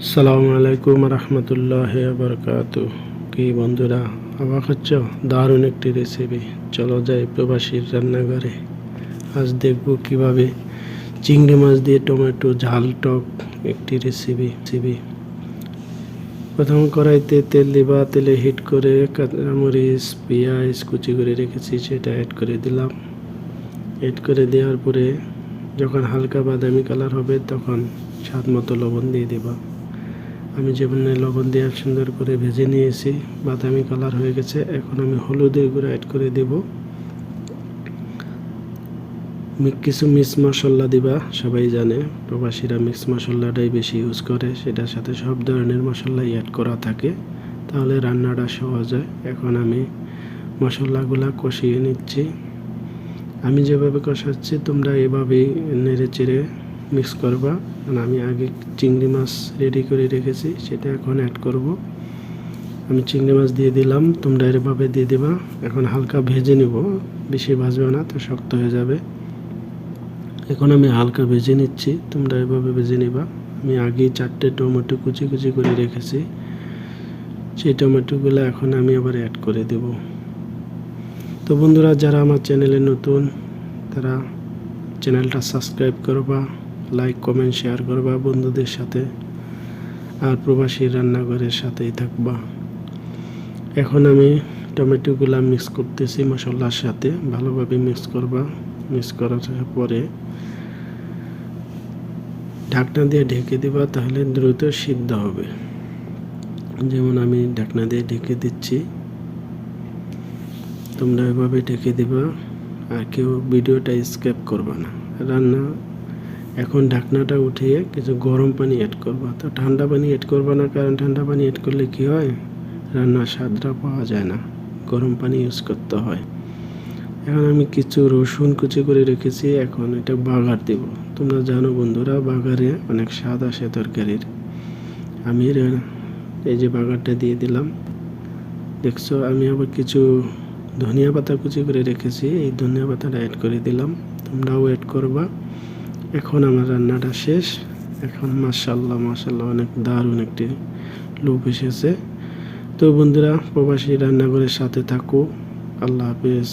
আসসালামু আলাইকুম রহমতুল্লাহি ওয়া বারাকাতুহু। কি বন্ধুরা, অবাক হচ্ছ? দারুণ একটি রেসিপি। চলো যাই প্রবাসীর রান্নাঘরে। আজ দেখব কিভাবে চিংড়ি মাছ দিয়ে টমেটো ঝাল টক একটি রেসিপি। প্রথম কড়াইতে তেল দিবা, তেলে হিট করে কাঁচামরিচ পেঁয়াজ কুচি করে রেখেছি সেটা অ্যাড করে দিলাম। অ্যাড করে দেওয়ার পরে যখন হালকা বাদামি কালার হবে তখন স্বাদ মতো লবণ দিয়ে দিবা। আমি যেমন লবণ দিয়ে সুন্দর করে ভেজে নিয়েছি, বাদামি কালার হয়ে গেছে। এখন আমি হলুদের গুঁড়ো অ্যাড করে দেব। কিছু মিক্স মশলা দিবা। সবাই জানে প্রবাসীরা মিক্স মশলাটাই বেশি ইউজ করে, সেটার সাথে সব ধরনের মশলাই অ্যাড করা থাকে, তাহলে রান্নাটা সহজ হয়। এখন আমি মশলাগুলা কষিয়ে নিচ্ছি। আমি যেভাবে কষাচ্ছি তোমরা এভাবেই নেড়ে চেড়ে মিক্স করবা। কারণ আমি আগে চিংড়ি মাছ রেডি করে রেখেছি, সেটা এখন অ্যাড করব। আমি চিংড়ি মাছ দিয়ে দিলাম, তোমরা এভাবে দিয়ে দেবা। এখন হালকা ভেজে নিব, বেশি ভাজবে না তো শক্ত হয়ে যাবে। এখন আমি হালকা ভেজে নিচ্ছি, তোমরা এভাবে ভেজে নিবা। আমি আগে 4টে টমেটো কুচি কুচি করে রেখেছি, সেই টমেটোগুলো এখন আমি আবার অ্যাড করে দেব। তো বন্ধুরা, যারা আমার চ্যানেলে নতুন তারা চ্যানেলটা সাবস্ক্রাইব করবা, লাইক কমেন্ট শেয়ার করবা বন্ধুদের সাথে, আর প্রবাসী রান্নাঘরের সাথেই থাকবা। এখন আমি টমেটোগুলা মিক্স করতেছি মশলার সাথে, ভালোভাবে মিক্স করবা। মিক্স করার পরে ঢাকনা দিয়ে ঢেকে দিবা, তাহলে দ্রুত সিদ্ধ হবে। যেমন আমি ঢাকনা দিয়ে ঢেকে দিচ্ছি, তোমরা এভাবে ঢেকে দিবা। আর কেউ ভিডিওটা স্কিপ করবা না। এখন ঢাকনাটা উঠিয়ে কিছু গরম পানি অ্যাড করবা। তো ঠান্ডা পানি অ্যাড করবা না, কারণ ঠান্ডা পানি অ্যাড করলে কি হয়, রান্নার স্বাদটা পাওয়া যায় না, গরম পানি ইউজ করতে হয়। এখন আমি কিছু রসুন কুচি করে রেখেছি, এখন এটা বাগার দেব। তোমরা জানো বন্ধুরা, বাগারে অনেক স্বাদ আসে তরকারির। আমি এই যে বাগারটা দিয়ে দিলাম, দেখছো। আমি আবার কিছু ধনিয়া পাতা কুচি করে রেখেছি, এই ধনিয়া পাতাটা অ্যাড করে দিলাম, তোমরাও অ্যাড করবা। এখন আমার রান্নাটা শেষ। এখন মাশাআল্লাহ মাশাআল্লাহ অনেক দারুণ একটি লুক এসেছে। তো বন্ধুরা, প্রবাসী রান্নাঘরের সাথে থাকো। আল্লাহ হাফেজ।